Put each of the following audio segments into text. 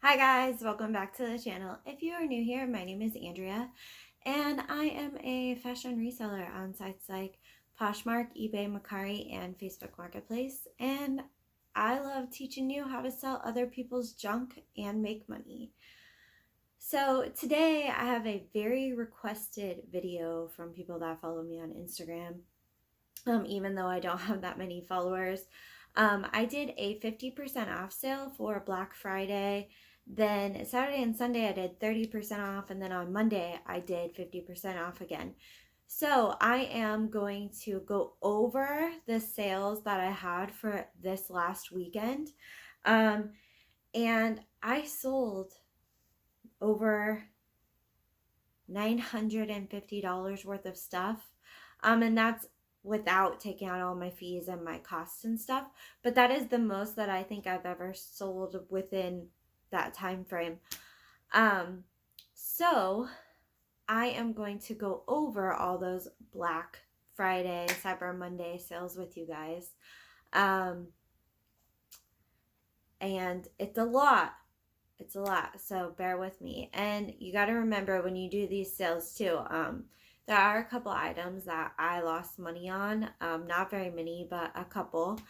Hi guys, welcome back to the channel. If you are new here, my name is Andrea and I am a fashion reseller on sites like Poshmark, eBay, Mercari, and Facebook Marketplace, and I love teaching you how to sell other people's junk and make money. So today I have a very requested video from people that follow me on Instagram. Even though I don't have that many followers. I did a 50% off sale for Black Friday. Then Saturday and Sunday I did 30% off, and then on Monday I did 50% off again. So I am going to go over the sales that I had for this last weekend. And I sold over $950 worth of stuff. And that's without taking out all my fees and my costs and stuff. But that is the most that I think I've ever sold within that time frame. So I am going to go over all those Black Friday, Cyber Monday sales with you guys. And it's a lot. It's a lot, so bear with me. And you got to remember when you do these sales too, there are a couple items that I lost money on. Not very many, but a couple.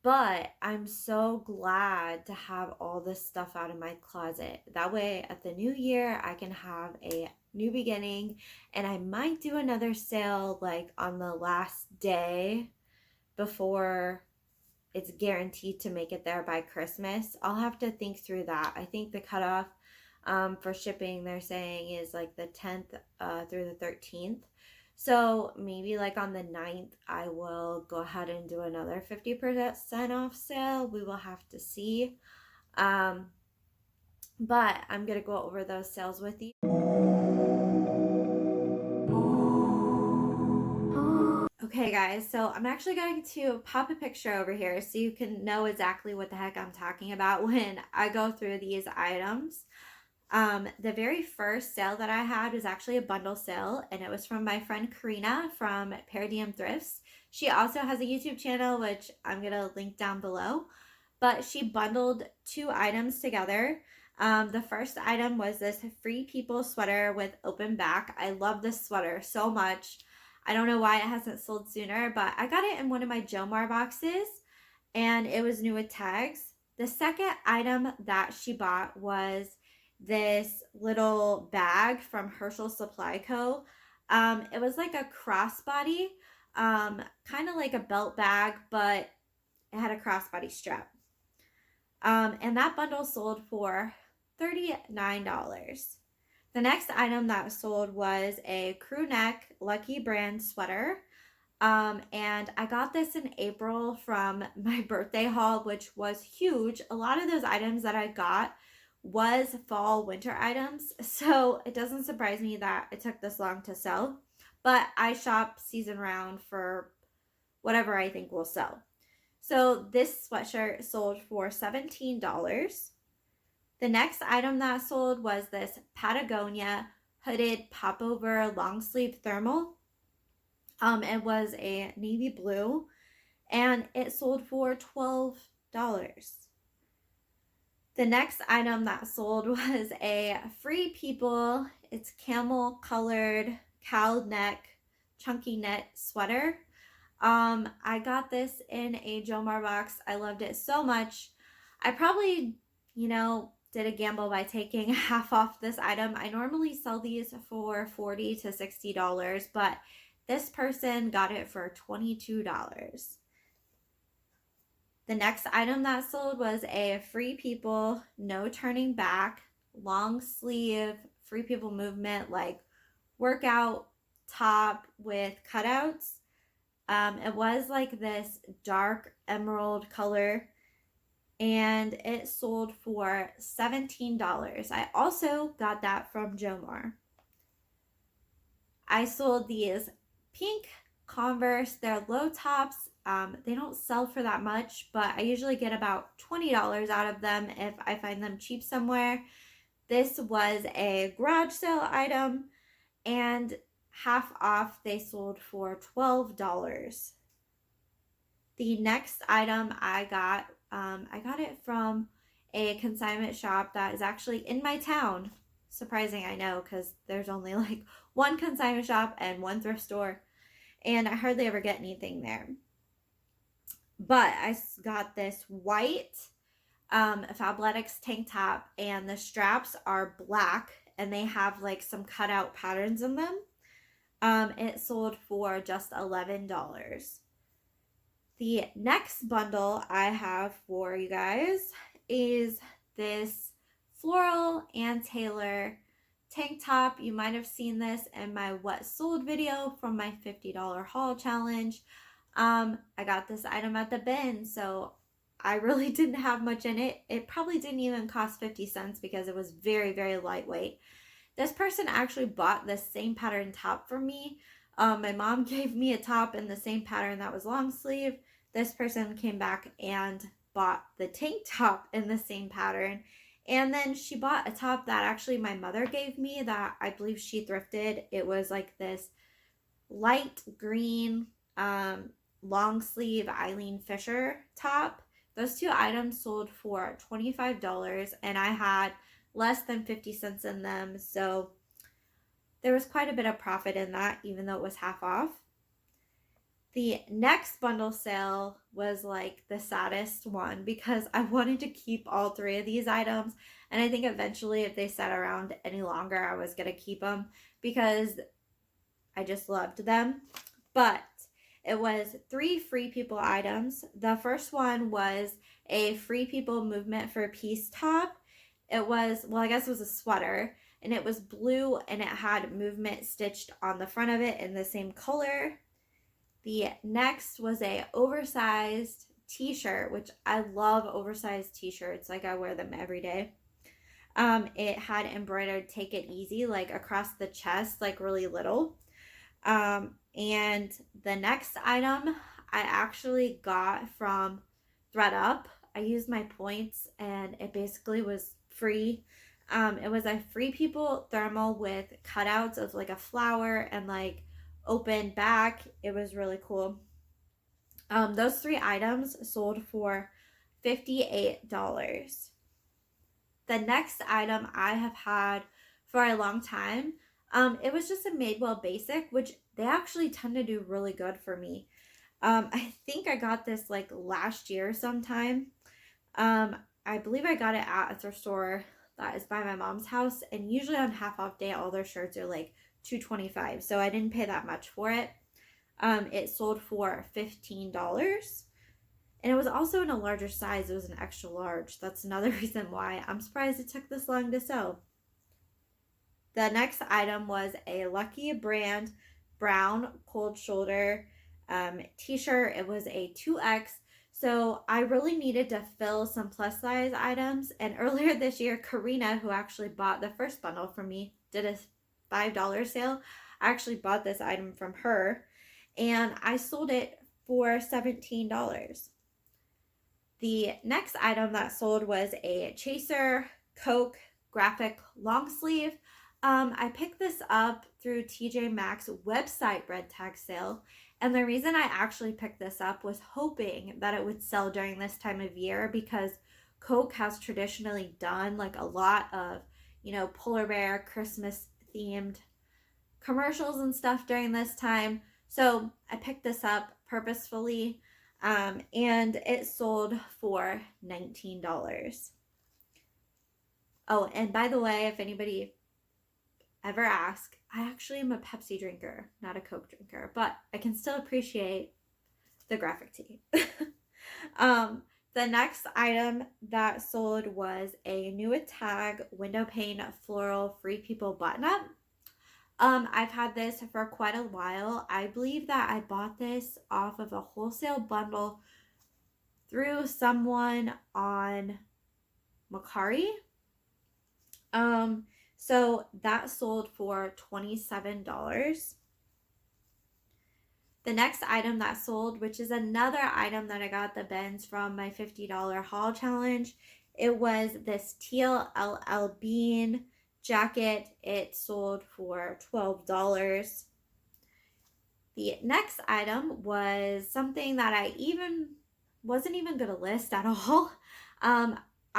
But I'm so glad to have all this stuff out of my closet. That way at the new year, I can have a new beginning, and I might do another sale like on the last day before it's guaranteed to make it there by Christmas. I'll have to think through that. I think the cutoff for shipping, they're saying, is like the 10th through the 13th. So maybe like on the 9th, I will go ahead and do another 50% off sale. We will have to see. But I'm going to go over those sales with you. Okay guys, so I'm actually going to pop a picture over here so you can know exactly what the heck I'm talking about when I go through these items. The very first sale that I had was actually a bundle sale, and it was from my friend Karina from Diem Thrifts. She also has a YouTube channel, which I'm going to link down below, but she bundled two items together. The first item was this Free People sweater with open back. I love this sweater so much. I don't know why it hasn't sold sooner, but I got it in one of my Jomar boxes, and it was new with tags. The second item that she bought was this little bag from Herschel Supply Co. It was like a crossbody, kind of like a belt bag, but it had a crossbody strap. And that bundle sold for $39. The next item that sold was a crew neck Lucky brand sweater. And I got this in April from my birthday haul, which was huge. A lot of those items that I got was fall winter items, so it doesn't surprise me that it took this long to sell. But I shop season round for whatever I think will sell. So this sweatshirt sold for $17. The next item that sold was this Patagonia hooded popover long sleeve thermal. It was a navy blue, and it sold for $12. The next item that sold was a Free People, it's camel colored cowl neck chunky knit sweater. I got this in a Jomar box. I loved it so much. I probably, did a gamble by taking half off this item. I normally sell these for $40 to $60, but this person got it for $22. The next item that sold was a Free People no turning back long sleeve Free People movement like workout top with cutouts. It was like this dark emerald color, and it sold for $17. I also got that from Jomar. I sold these pink Converse. They're low tops. They don't sell for that much, but I usually get about $20 out of them if I find them cheap somewhere. This was a garage sale item, and half off they sold for $12. The next item I got it from a consignment shop that is actually in my town. Surprising, I know, because there's only like one consignment shop and one thrift store, and I hardly ever get anything there. But I got this white Fabletics tank top, and the straps are black, and they have like some cutout patterns in them. It sold for just $11. The next bundle I have for you guys is this floral and tailor tank top. You might have seen this in my what sold video from my $50 haul challenge. I got this item at the bin, so I really didn't have much in it. It probably didn't even cost 50 cents because it was very, very lightweight. This person actually bought the same pattern top from me. My mom gave me a top in the same pattern that was long sleeve. This person came back and bought the tank top in the same pattern. And then she bought a top that actually my mother gave me that I believe she thrifted. It was like this light green long sleeve Eileen Fisher top. Those two items sold for $25, and I had less than 50 cents in them, so there was quite a bit of profit in that, even though it was half off. The next bundle sale was like the saddest one because I wanted to keep all three of these items, and I think eventually if they sat around any longer I was going to keep them because I just loved them. But it was 3 Free People items. The first one was a Free People Movement for Peace top. It was, well, I guess it was a sweater, and it was blue, and it had movement stitched on the front of it in the same color. The next was a oversized t-shirt, which I love oversized t-shirts. Like, I wear them every day. It had embroidered "Take It Easy" like across the chest, like really little. And the next item I actually got from ThredUp. I used my points, and it basically was free. It was a Free People thermal with cutouts of like a flower and like open back. It was really cool. Those 3 items sold for $58. The next item I have had for a long time, it was just a Madewell basic, which they actually tend to do really good for me. I think I got this like last year sometime. I believe I got it at a thrift store that is by my mom's house, and usually on half off day all their shirts are like $2.25, so I didn't pay that much for it. It sold for $15, and it was also in a larger size. It was an extra large. That's another reason why I'm surprised it took this long to sell. The next item was a Lucky Brand brown cold shoulder t-shirt. It was a 2X. So I really needed to fill some plus size items. And earlier this year, Karina, who actually bought the first bundle from me, did a $5 sale. I actually bought this item from her, and I sold it for $17. The next item that sold was a Chaser Coke graphic long sleeve. I picked this up through TJ Maxx website red tag sale. And the reason I actually picked this up was hoping that it would sell during this time of year, because Coke has traditionally done like a lot of, polar bear Christmas themed commercials and stuff during this time. So I picked this up purposefully, and it sold for $19. Oh, and by the way, if anybody ever ask, I actually am a Pepsi drinker, not a Coke drinker, but I can still appreciate the graphic tee. The next item that sold was a new tag window pane floral Free People button up. I've had this for quite a while. I believe that I bought this off of a wholesale bundle through someone on Mercari. So that sold for $27. The next item that sold, which is another item that I got the bins from my $50 haul challenge, it was this teal LL Bean jacket. It sold for $12. The next item was something that I wasn't even going to list at all.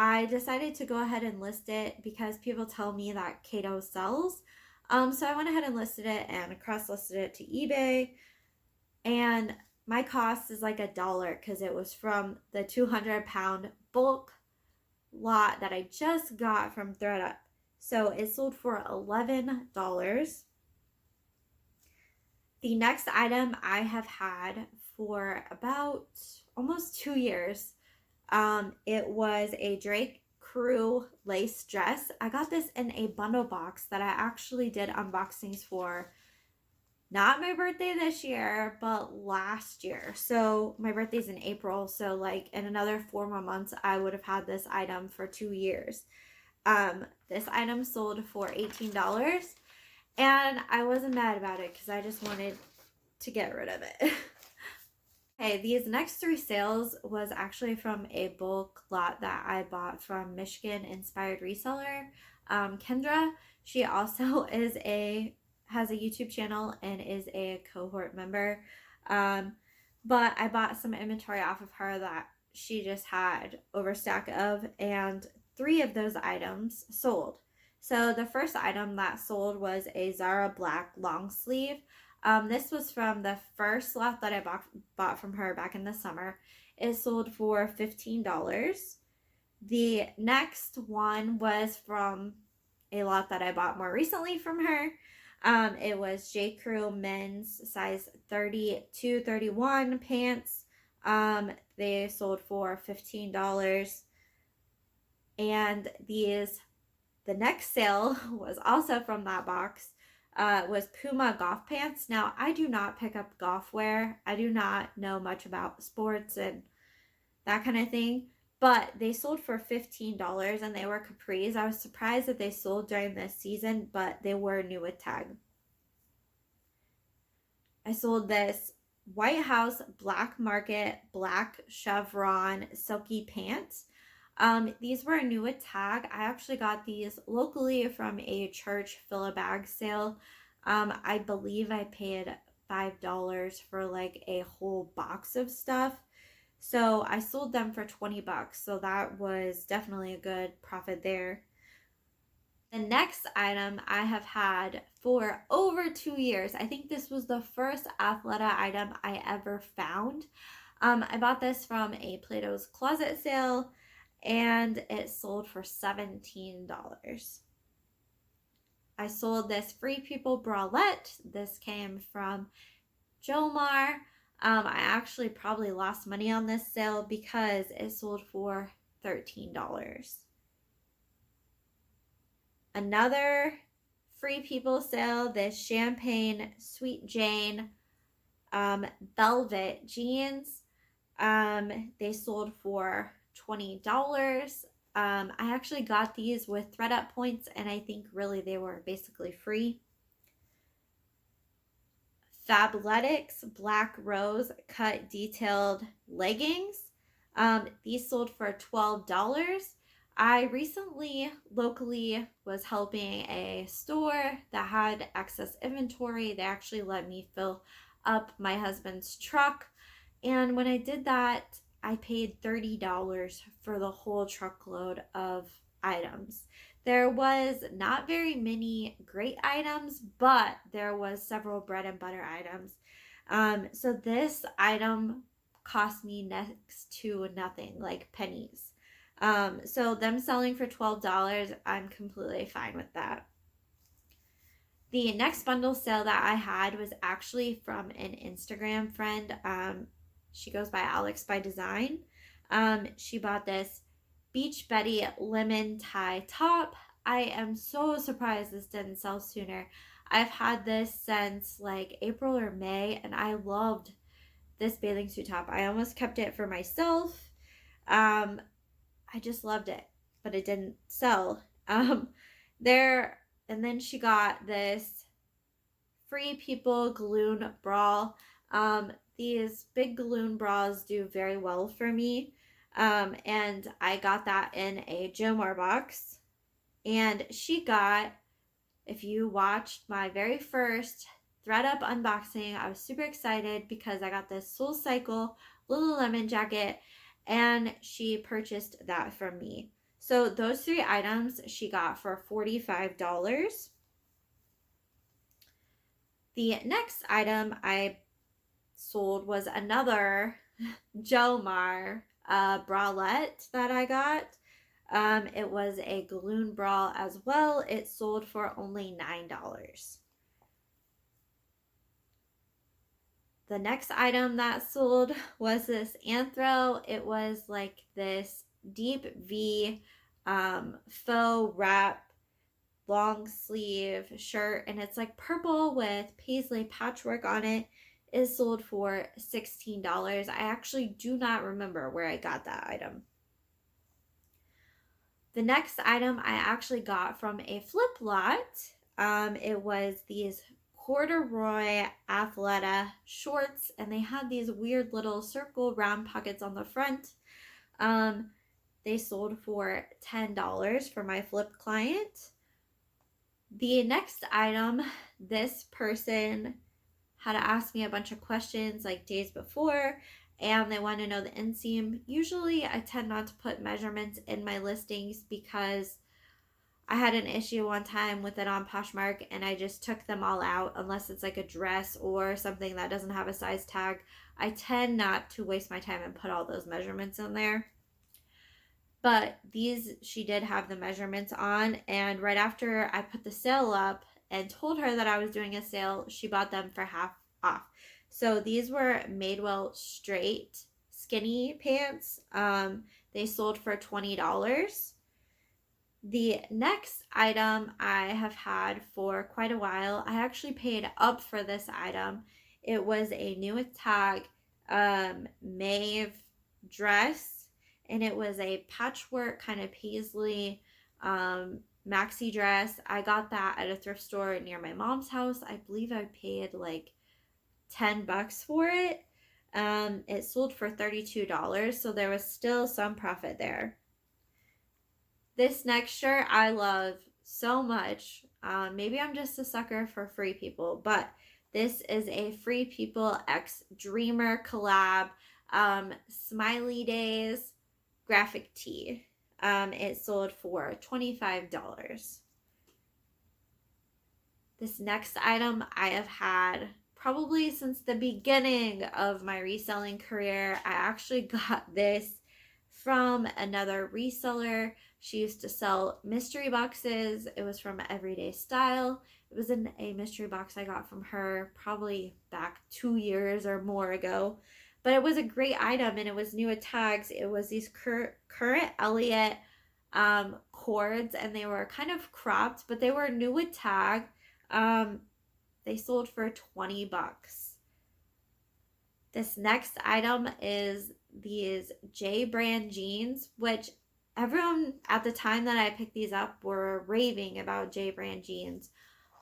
I decided to go ahead and list it because people tell me that Kato sells. So I went ahead and listed it and cross-listed it to eBay. And my cost is like $1 because it was from the 200-pound bulk lot that I just got from ThredUp. So it sold for $11. The next item I have had for about almost 2 years. It was a Drake Crew lace dress. I got this in a bundle box that I actually did unboxings for. Not my birthday this year, but last year. So my birthday's in April. So like in another 4 more months, I would have had this item for 2 years. This item sold for $18. And I wasn't mad about it because I just wanted to get rid of it. Okay, these next 3 sales was actually from a bulk lot that I bought from Michigan inspired reseller, Kendra. She also has a YouTube channel and is a cohort member. But I bought some inventory off of her that she just had overstack of, and 3 of those items sold. So the first item that sold was a Zara black long sleeve. This was from the first lot that I bought from her back in the summer. It sold for $15. The next one was from a lot that I bought more recently from her. It was J. Crew men's size 30-31 pants. They sold for $15. And the next sale was also from that box. Was Puma Goth pants. Now, I do not pick up Goth wear. I do not know much about sports and that kind of thing. But they sold for $15 and they were capris. I was surprised that they sold during this season, but they were new with tag. I sold this White House Black Market Black Chevron silky pants. These were new with tag. I actually got these locally from a church fill-a-bag sale. I believe I paid $5 for like a whole box of stuff. So I sold them for $20. So that was definitely a good profit there. The next item I have had for over 2 years. I think this was the first Athleta item I ever found. I bought this from a Plato's Closet sale, and it sold for $17. I sold this Free People bralette. This came from Jomar. I actually probably lost money on this sale because it sold for $13. Another Free People sale, this Champagne Sweet Jane velvet jeans. They sold for $20. I actually got these with ThredUp points, and I think really they were basically free. Fabletics Black Rose cut detailed leggings. These sold for $12. I recently locally was helping a store that had excess inventory. They actually let me fill up my husband's truck, and when I did that, I paid $30 for the whole truckload of items. There was not very many great items, but there was several bread and butter items. So this item cost me next to nothing, like pennies. So them selling for $12, I'm completely fine with that. The next bundle sale that I had was actually from an Instagram friend. She goes by Alex by Design. She bought this Beach Betty lemon tie top. I am so surprised this didn't sell sooner. I've had this since like April or May, and I loved this bathing suit top. I almost kept it for myself. I just loved it, but it didn't sell. And then she got this Free People Galloon bra. These big galloon bras do very well for me. And I got that in a Jomar box. And she got, if you watched my very first ThredUp unboxing, I was super excited because I got this Soul Cycle Lululemon jacket, and she purchased that from me. So those 3 items she got for $45. The next item I sold was another Jomar bralette that I got. It was a galloon bra as well. It sold for only $9. The next item that sold was this Anthro. It was like this deep V faux wrap long sleeve shirt, and it's like purple with paisley patchwork on it. Is sold for $16. I actually do not remember where I got that item. The next item I actually got from a flip lot. It was these Corduroy Athleta shorts, and they had these weird little circle round pockets on the front. They sold for $10 for my flip client. The next item, this person had to ask me a bunch of questions like days before, and they want to know the inseam. Usually I tend not to put measurements in my listings because I had an issue one time with it on Poshmark and I just took them all out unless it's like a dress or something that doesn't have a size tag. I tend not to waste my time and put all those measurements in there. But these, she did have the measurements on, and right after I put the sale up and told her that I was doing a sale, she bought them for half off. So these were Madewell straight skinny pants. They sold for $20. The next item I have had for quite a while, I actually paid up for this item. It was a new tag Maeve dress, and it was a patchwork kind of paisley maxi dress. I got that at a thrift store near my mom's house. I believe I paid like $10 for it. It sold for $32, so there was still some profit there. This next shirt I love so much. Maybe I'm just a sucker for Free People, but this is a Free People X Dreamer collab Smiley Days graphic tee. It sold for $25. This next item I have had probably since the beginning of my reselling career. I actually got this from another reseller. She used to sell mystery boxes. It was from Everyday Style. It was in a mystery box I got from her probably back 2 years or more ago. But it was a great item, and it was new at tags. It was these Current Elliott cords, and they were kind of cropped, but they were new with tag. They sold for $20. This next item is these J brand jeans, which everyone at the time that I picked these up were raving about J brand jeans.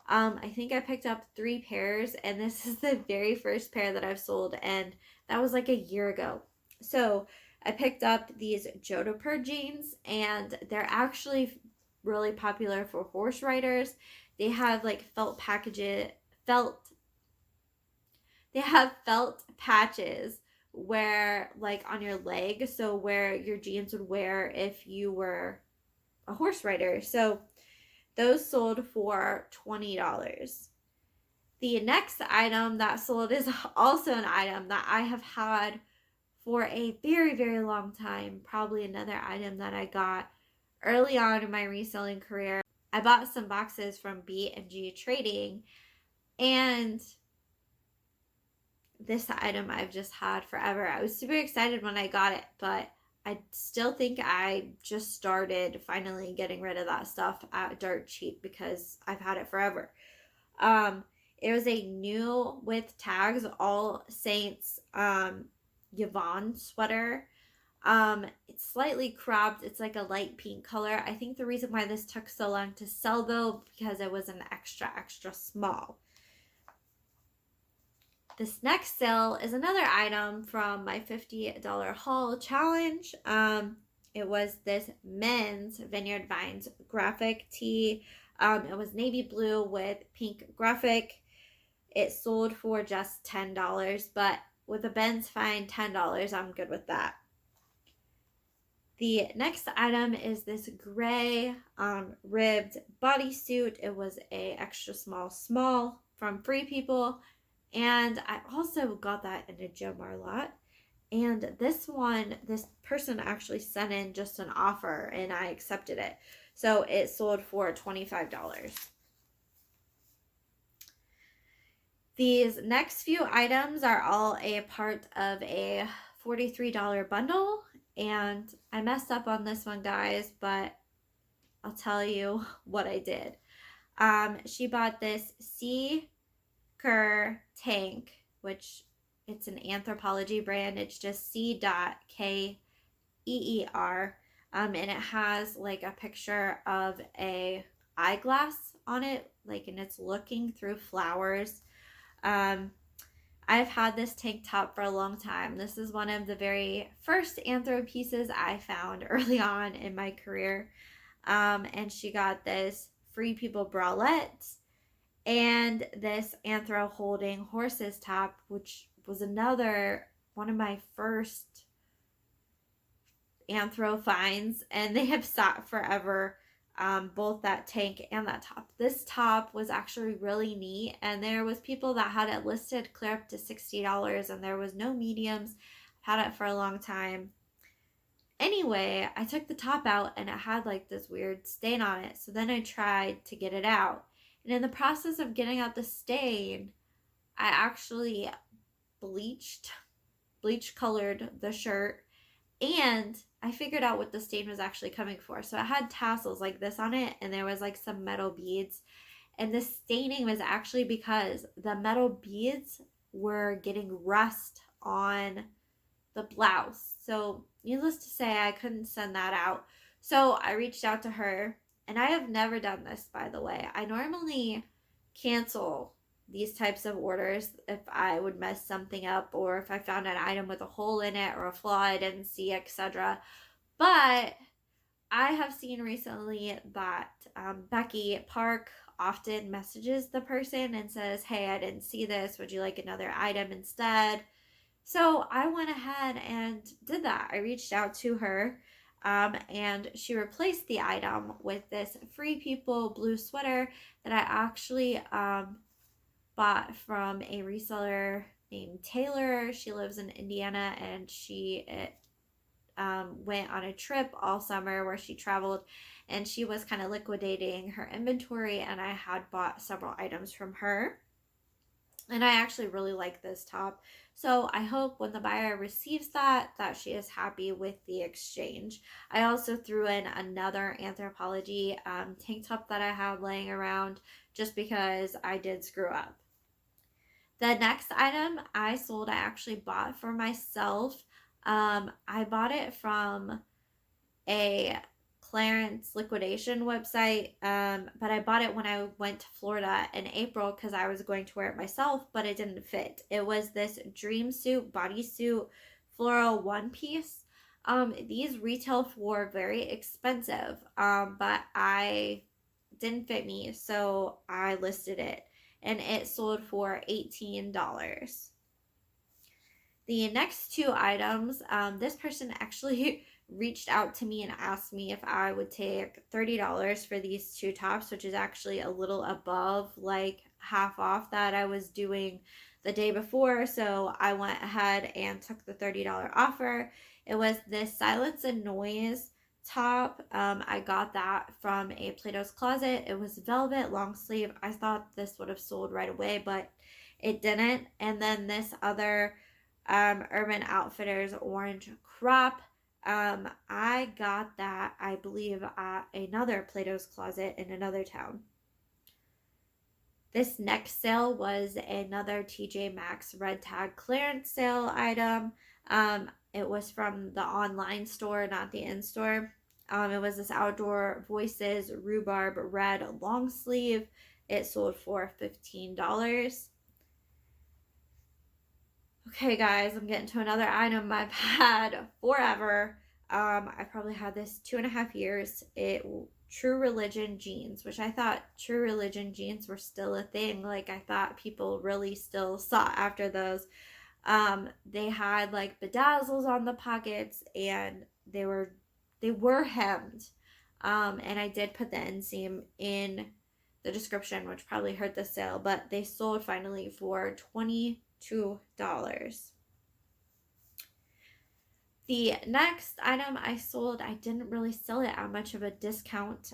I think I picked up 3 pairs, and this is the very first pair that I've sold, and that was like a year ago. So I picked up these Jodhpur jeans, and they're actually really popular for horse riders. They have like felt patches where like on your leg, so where your jeans would wear if you were a horse rider. So those sold for $20. The next item that sold is also an item that I have had for a very, very long time. Probably another item that I got early on in my reselling career. I bought some boxes from B&G Trading, and this item I've just had forever. I was super excited when I got it, but I still think I just started finally getting rid of that stuff at dirt cheap because I've had it forever. It was a new with tags All Saints Yvonne sweater. It's slightly cropped. It's like a light pink color. I think the reason why this took so long to sell though, because it was an extra small. This next sale is another item from my $50 haul challenge. It was this men's Vineyard Vines graphic tee. It was navy blue with pink graphic. It sold for just $10, but with a Ben's Fine $10, I'm good with that. The next item is this gray ribbed bodysuit. It was a extra small from Free People. And I also got that in a Joe Marlotte. And this person actually sent in just an offer and I accepted it. So it sold for $25. These next few items are all a part of a $43 bundle. And I messed up on this one, guys, but I'll tell you what I did. She bought this Sea Cur tank, which it's an Anthropologie brand. It's just C.Keer. And it has like a picture of a eyeglass on it, like, and it's looking through flowers. I've had this tank top for a long time. This is one of the very first anthro pieces I found early on in my career. And she got this Free People bralette and this anthro holding horses top, which was another one of my first anthro finds, and they have sat forever, both that tank and that top. This top was actually really neat, and there was people that had it listed clear up to $60, and there was no mediums. I've had it for a long time. Anyway, I took the top out and it had like this weird stain on it, so then I tried to get it out, and in the process of getting out the stain, I actually bleach colored the shirt, and I figured out what the stain was actually coming for. So it had tassels like this on it, and there was like some metal beads, and the staining was actually because the metal beads were getting rust on the blouse. So needless to say, I couldn't send that out. So I reached out to her, and I have never done this, by the way. I normally cancel these types of orders if I would mess something up, or if I found an item with a hole in it or a flaw I didn't see, etc. But I have seen recently that Becky Park often messages the person and says, hey, I didn't see this, would you like another item instead? So I went ahead and did that. I reached out to her, and she replaced the item with this Free People blue sweater that I actually bought from a reseller named Taylor. She lives in Indiana, and she went on a trip all summer where she traveled, and she was kind of liquidating her inventory, and I had bought several items from her. And I actually really like this top. So I hope when the buyer receives that she is happy with the exchange. I also threw in another Anthropologie tank top that I have laying around just because I did screw up. The next item I sold, I actually bought for myself. I bought it from a clearance liquidation website, but I bought it when I went to Florida in April because I was going to wear it myself, but it didn't fit. It was this dream suit bodysuit floral one piece. These retail for very expensive, but I didn't fit me, so I listed it, and it sold for $18. The next two items, this person actually reached out to me and asked me if I would take $30 for these two tops, which is actually a little above like half off that I was doing the day before. So I went ahead and took the $30 offer. It was this Silence and Noise top. I got that from a Plato's Closet. It was velvet long sleeve. I thought this would have sold right away, but it didn't. And then this other Urban Outfitters orange crop, I got that, I believe, at another Plato's Closet in another town. This next sale was another TJ Maxx red tag clearance sale item. It was from the online store, not the in-store. It was this Outdoor Voices Rhubarb red long sleeve. It sold for $15. Okay, guys, I'm getting to another item I've had forever. I probably had this 2.5 years. True Religion jeans, which I thought True Religion jeans were still a thing. Like, I thought people really still sought after those. They had like bedazzles on the pockets, and they were they were hemmed. And I did put the inseam in the description, which probably hurt the sale, but they sold finally for $22. The next item I sold, I didn't really sell it at much of a discount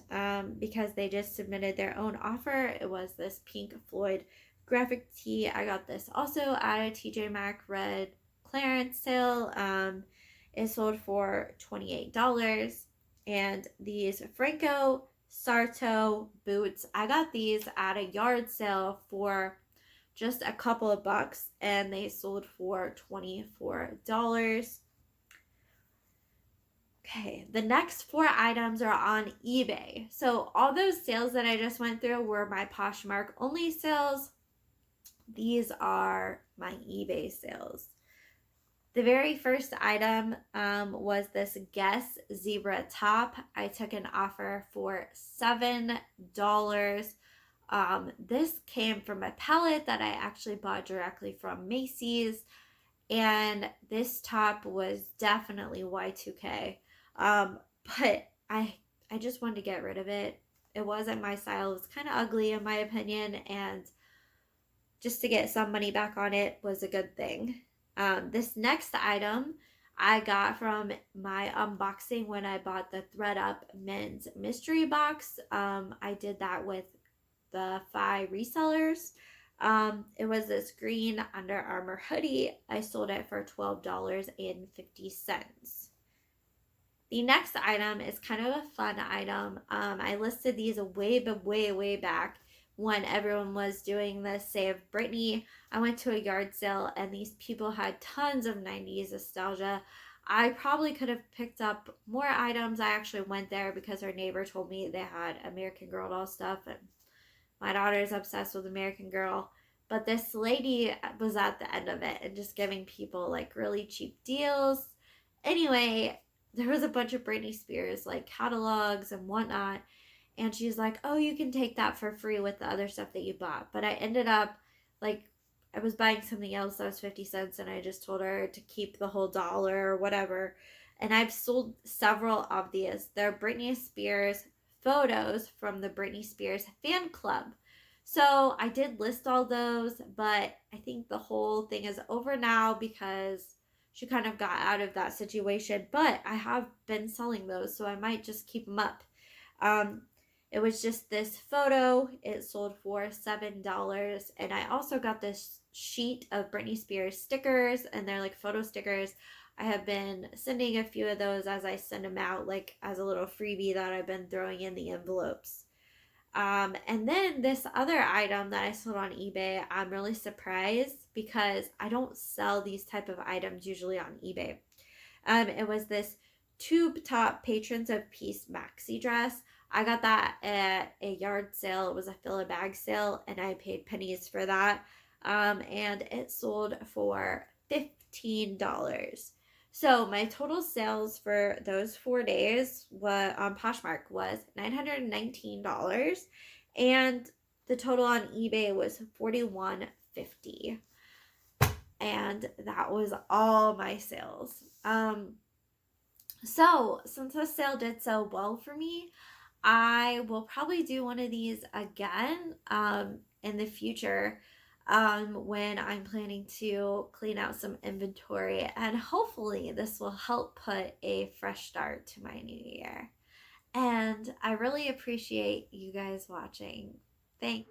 because they just submitted their own offer. It was this Pink Floyd graphic tee. I got this also at a TJ Maxx red clearance sale. It sold for $28. And these Franco Sarto boots, I got these at a yard sale for just a couple of bucks, and they sold for $24. Okay, the next 4 items are on eBay. So all those sales that I just went through were my Poshmark only sales. These are my eBay sales. The very first item was this Guess zebra top. I took an offer for $7. This came from a pallet that I actually bought directly from Macy's. And this top was definitely Y2K. But I just wanted to get rid of it. It wasn't my style. It was kind of ugly in my opinion, and just to get some money back on it was a good thing. This next item I got from my unboxing when I bought the ThredUp men's mystery box. I did that with the Fi resellers. It was this green Under Armour hoodie. I sold it for $12.50. The next item is kind of a fun item. I listed these way back when everyone was doing the Save Britney. I went to a yard sale and these people had tons of 90s nostalgia. I probably could have picked up more items. I actually went there because our neighbor told me they had American Girl doll stuff, and my daughter is obsessed with American Girl. But this lady was at the end of it and just giving people like really cheap deals. Anyway, there was a bunch of Britney Spears like catalogs and whatnot. And she's like, oh, you can take that for free with the other stuff that you bought. But I ended up, like, I was buying something else that was 50 cents, and I just told her to keep the whole dollar or whatever. And I've sold several of these. They're Britney Spears photos from the Britney Spears fan club. So I did list all those, but I think the whole thing is over now because she kind of got out of that situation. But I have been selling those, so I might just keep them up. It was just this photo. It sold for $7. And I also got this sheet of Britney Spears stickers, and they're like photo stickers. I have been sending a few of those as I send them out, like as a little freebie that I've been throwing in the envelopes. And then this other item that I sold on eBay, I'm really surprised because I don't sell these type of items usually on eBay. It was this tube top Patrons of Peace maxi dress. I got that at a yard sale. It was a fill a bag sale, and I paid pennies for that. And it sold for $15. So my total sales for those 4 days on Poshmark was $919, and the total on eBay was $41.50. And that was all my sales. So since the sale did so well for me, I will probably do one of these again in the future when I'm planning to clean out some inventory, and hopefully this will help put a fresh start to my new year. And I really appreciate you guys watching. Thanks.